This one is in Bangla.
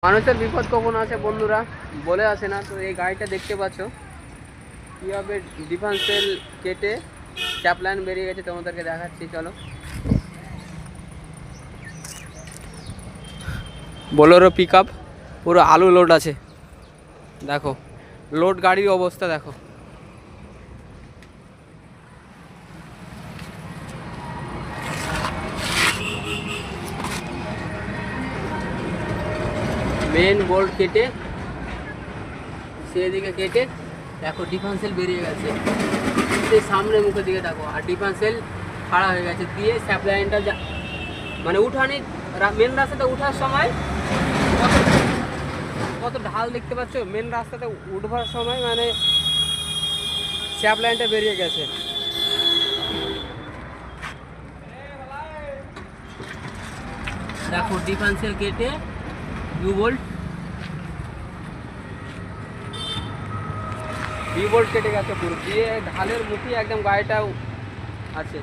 মানুষের বিপদ কখন আসে বন্ধুরা বলে আসে না। তো এই গাড়িটা দেখতে পাচ্ছ কীভাবে ডিফেন্সেল কেটে ট্যাপ লাইন বেরিয়ে গেছে, তোমাদেরকে দেখাচ্ছি চলো। বোলেরো পিক আপ পুরো আলু লোড আছে, দেখো লোড গাড়ির অবস্থা দেখো। মেন বোল্ট কেটে সেদিকে কেটে দেখো ডিফেন্সেল বেরিয়ে গেছে, সেই সামনে মুখের দিকে দেখো, আর ডিফেন্সেল খাড়া হয়ে গেছে দিয়ে স্যাপ লাইনটা মানে উঠানি মেন রাস্তাতে উঠার সময় কত ঢাল দেখতে পাচ্ছ, মেন রাস্তাতে উঠবার সময় মানে স্যাপ লাইনটা বেরিয়ে গেছে। দেখো ডিফেন্সেল কেটে বি বোল্ট কেটে গেছে পুরো দিয়ে, ঢালের মুখে একদম গাড়িটা আছে।